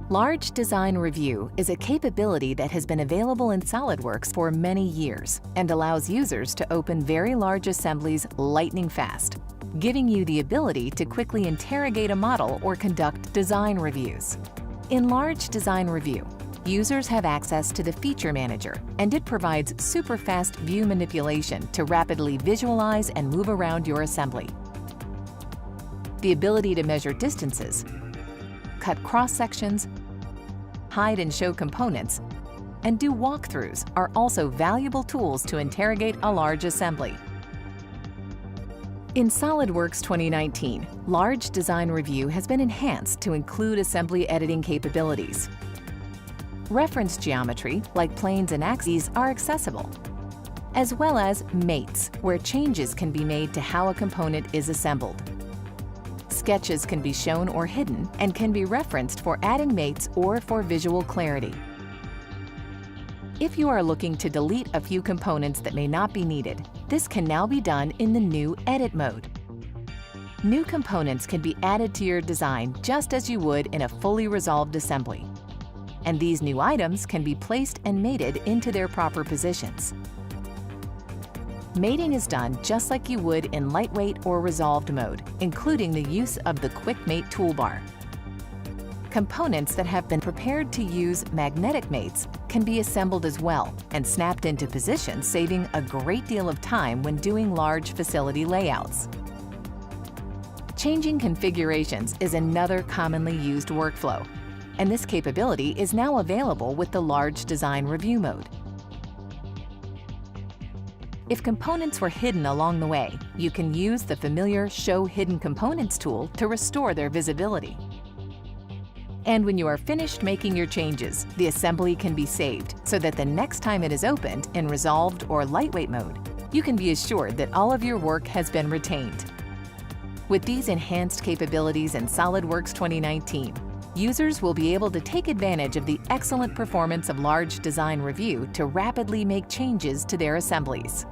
Large Design Review is a capability that has been available in SolidWorks for many years and allows users to open very large assemblies lightning fast, giving you the ability to quickly interrogate a model or conduct design reviews. In Large Design Review, users have access to the Feature Manager, and it provides super fast view manipulation to rapidly visualize and move around your assembly. The ability to measure distances, cut cross-sections, hide and show components, and do walkthroughs are also valuable tools to interrogate a large assembly. In SolidWorks 2019, Large Design Review has been enhanced to include assembly editing capabilities. Reference geometry, like planes and axes, are accessible, as well as mates, where changes can be made to how a component is assembled. Sketches can be shown or hidden and can be referenced for adding mates or for visual clarity. If you are looking to delete a few components that may not be needed, this can now be done in the new Edit mode. New components can be added to your design just as you would in a fully resolved assembly. And these new items can be placed and mated into their proper positions. Mating is done just like you would in lightweight or resolved mode, including the use of the Quick Mate toolbar. Components that have been prepared to use magnetic mates can be assembled as well and snapped into position, saving a great deal of time when doing large facility layouts. Changing configurations is another commonly used workflow, and this capability is now available with the Large Design Review mode. If components were hidden along the way, you can use the familiar Show Hidden Components tool to restore their visibility. And when you are finished making your changes, the assembly can be saved so that the next time it is opened in resolved or lightweight mode, you can be assured that all of your work has been retained. With these enhanced capabilities in SolidWorks 2019, users will be able to take advantage of the excellent performance of Large Design Review to rapidly make changes to their assemblies.